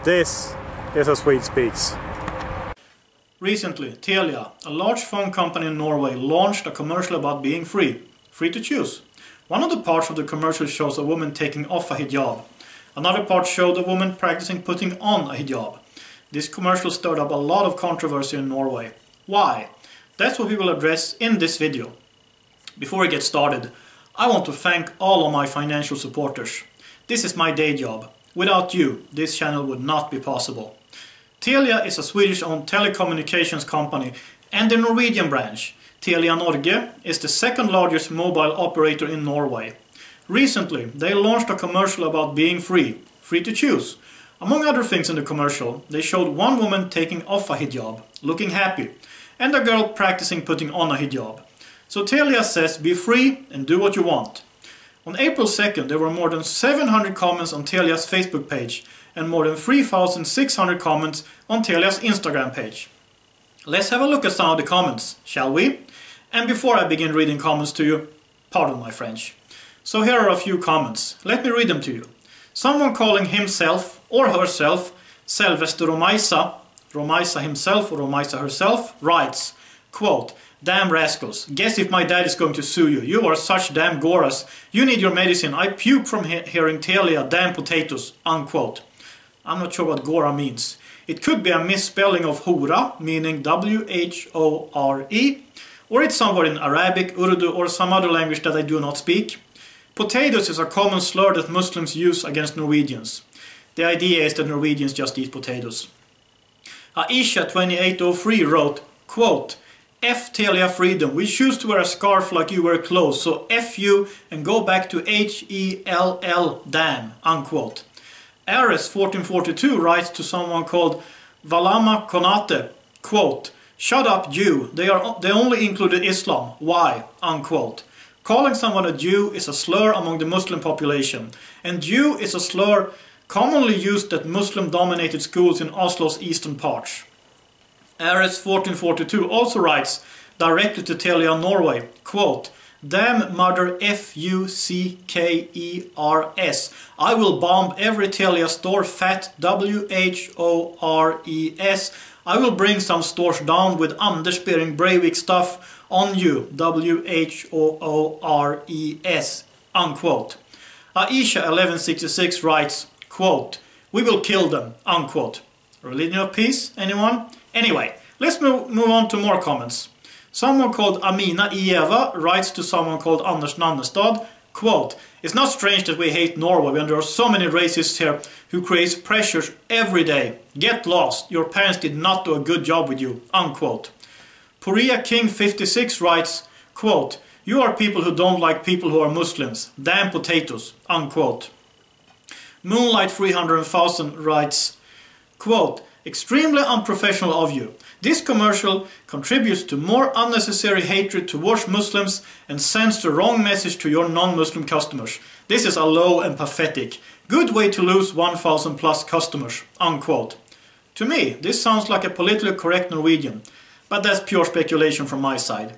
This is how Swede speaks. Recently, Telia, a large phone company in Norway, launched a commercial about being free to choose. One of the parts of the commercial shows a woman taking off a hijab. Another part showed a woman practicing putting on a hijab. This commercial stirred up a lot of controversy in Norway. Why? That's what we will address in this video. Before we get started, I want to thank all of my financial supporters. This is my day job. Without you, this channel would not be possible. Telia is a Swedish-owned telecommunications company and the Norwegian branch. Telia Norge is the second largest mobile operator in Norway. Recently, they launched a commercial about being free to choose. Among other things in the commercial, they showed one woman taking off a hijab, looking happy, and a girl practicing putting on a hijab. So Telia says be free and do what you want. On April 2nd, there were more than 700 comments on Telia's Facebook page and more than 3,600 comments on Telia's Instagram page. Let's have a look at some of the comments, shall we? And before I begin reading comments to you, pardon my French. So here are a few comments. Let me read them to you. Someone calling himself or herself Selveste Romaisa himself or Romaisa herself, writes, quote, "Damn rascals, guess if my dad is going to sue you. You are such damn goras. You need your medicine. I puke from hearing Telia, damn potatoes," unquote. I'm not sure what gora means. It could be a misspelling of hora, meaning W-H-O-R-E, or it's somewhere in Arabic, Urdu, or some other language that I do not speak. Potatoes is a common slur that Muslims use against Norwegians. The idea is that Norwegians just eat potatoes. Aisha2803 wrote, quote, "F Telia freedom, we choose to wear a scarf like you wear clothes, so F you and go back to H-E-L-L, damn," unquote. Ares1442 writes to someone called Valama Konate, quote, "Shut up Jew, they only included Islam, why?" unquote. Calling someone a Jew is a slur among the Muslim population, and Jew is a slur commonly used at Muslim-dominated schools in Oslo's eastern parts. Ares1442 also writes directly to Telia Norway, quote, "Damn mother F-U-C-K-E-R-S. I will bomb every Telia store, fat W-H-O-R-E-S. I will bring some stores down with Anders Behring Breivik stuff on you, W-H-O-O-R-E-S, unquote. Aisha1166 writes, quote, "We will kill them," unquote. Religion of peace, anyone? Anyway, let's move on to more comments. Someone called Amina Ieva writes to someone called Anders Nannestad, quote, "It's not strange that we hate Norway when there are so many racists here who create pressures every day. Get lost, your parents did not do a good job with you," unquote. Puria King 56 writes, quote, "You are people who don't like people who are Muslims. Damn potatoes," unquote. Moonlight 300,000 writes, quote, "Extremely unprofessional of you. This commercial contributes to more unnecessary hatred towards Muslims and sends the wrong message to your non-Muslim customers. This is a low and pathetic. Good way to lose 1,000 plus customers," unquote. To me, this sounds like a politically correct Norwegian, but that's pure speculation from my side.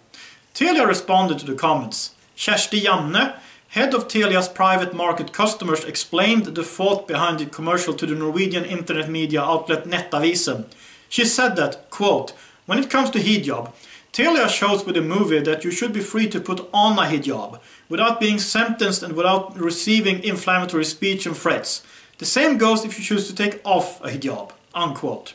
Telia responded to the comments. Kjersti Janne, head of Telia's private market customers, explained the thought behind the commercial to the Norwegian internet media outlet Nettavisen. She said that, quote, "When it comes to hijab, Telia shows with the movie that you should be free to put on a hijab, without being sentenced and without receiving inflammatory speech and threats. The same goes if you choose to take off a hijab," unquote.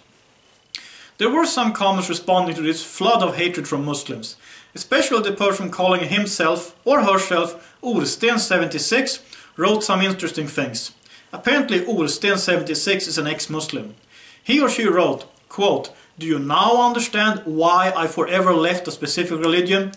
There were some comments responding to this flood of hatred from Muslims, especially the person calling himself or herself Orsten76 wrote some interesting things. Apparently Orsten76 is an ex-Muslim. He or she wrote, quote, "Do you now understand why I forever left a specific religion?"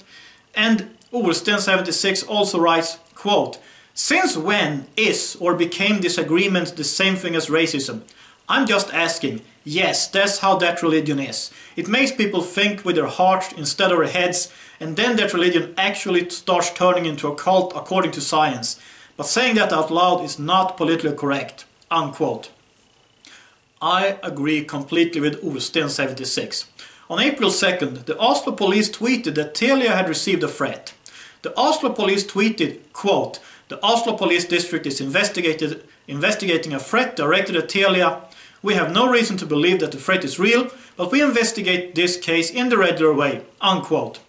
And Orsten76 also writes, quote, "Since when is or became disagreement the same thing as racism? I'm just asking. Yes, that's how that religion is. It makes people think with their hearts instead of their heads, and then that religion actually starts turning into a cult according to science. But saying that out loud is not politically correct," unquote. I agree completely with Orsten76. On April 2nd, the Oslo police tweeted that Telia had received a threat. The Oslo police tweeted, quote, "The Oslo Police District is investigating a threat directed at Telia We have no reason to believe that the threat is real, but we investigate this case in the regular way." Unquote.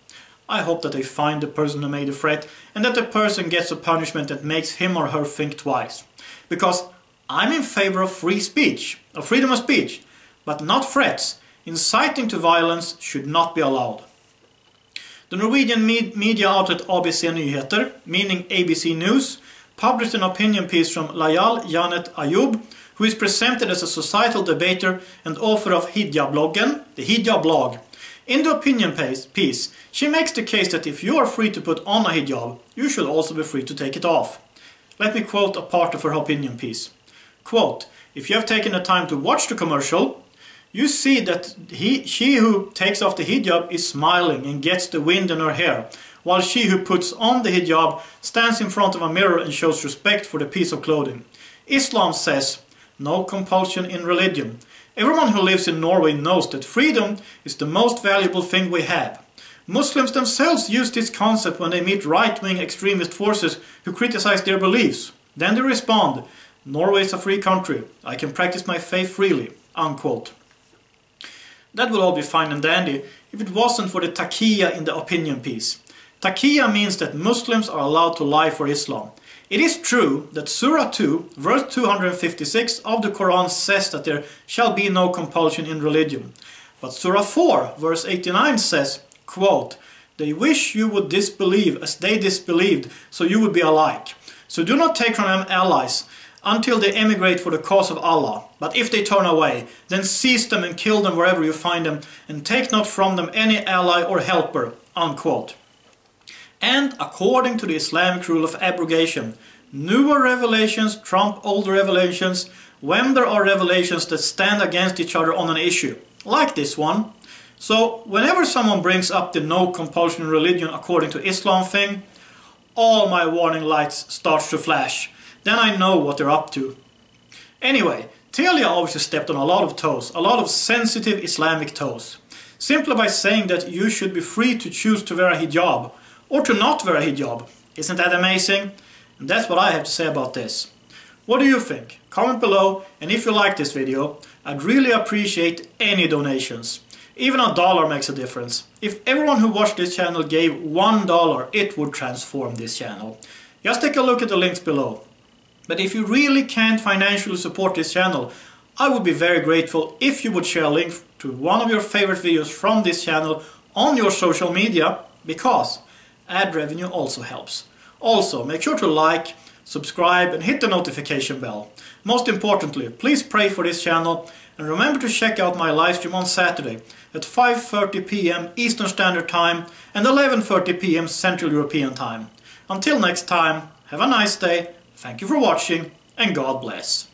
I hope that they find the person who made the threat and that the person gets a punishment that makes him or her think twice. Because I'm in favor of free speech, of freedom of speech, but not threats. Inciting to violence should not be allowed. The Norwegian media outlet ABC Nyheter, meaning ABC News, published an opinion piece from Layal Janet Ayub, who is presented as a societal debater and author of Hijab-bloggen, the Hijab blog. In the opinion piece, she makes the case that if you are free to put on a hijab, you should also be free to take it off. Let me quote a part of her opinion piece. Quote, "If you have taken the time to watch the commercial, you see that she who takes off the hijab is smiling and gets the wind in her hair, while she who puts on the hijab stands in front of a mirror and shows respect for the piece of clothing. Islam says, no compulsion in religion. Everyone who lives in Norway knows that freedom is the most valuable thing we have. Muslims themselves use this concept when they meet right-wing extremist forces who criticize their beliefs. Then they respond, Norway is a free country. I can practice my faith freely." Unquote. That would all be fine and dandy if it wasn't for the taqiyya in the opinion piece. Taqiyya means that Muslims are allowed to lie for Islam. It is true that Surah 2, verse 256 of the Quran says that there shall be no compulsion in religion. But Surah 4, verse 89 says, quote, "They wish you would disbelieve as they disbelieved, so you would be alike. So do not take from them allies until they emigrate for the cause of Allah. But if they turn away, then seize them and kill them wherever you find them, and take not from them any ally or helper." Unquote. And according to the Islamic rule of abrogation, newer revelations trump older revelations when there are revelations that stand against each other on an issue, like this one. So whenever someone brings up the no compulsion in religion according to Islam thing, all my warning lights starts to flash. Then I know what they're up to. Anyway, Telia obviously stepped on a lot of toes, a lot of sensitive Islamic toes. Simply by saying that you should be free to choose to wear a hijab, or to not wear a hijab. Isn't that amazing? And that's what I have to say about this. What do you think? Comment below, and if you like this video, I'd really appreciate any donations. Even $1 makes a difference. If everyone who watched this channel gave $1, it would transform this channel. Just take a look at the links below. But if you really can't financially support this channel, I would be very grateful if you would share a link to one of your favorite videos from this channel on your social media, because ad revenue also helps. Also, make sure to like, subscribe and hit the notification bell. Most importantly, please pray for this channel, and remember to check out my live stream on Saturday at 5:30 p.m. Eastern Standard Time and 11:30 p.m. Central European Time. Until next time, have a nice day, thank you for watching, and God bless.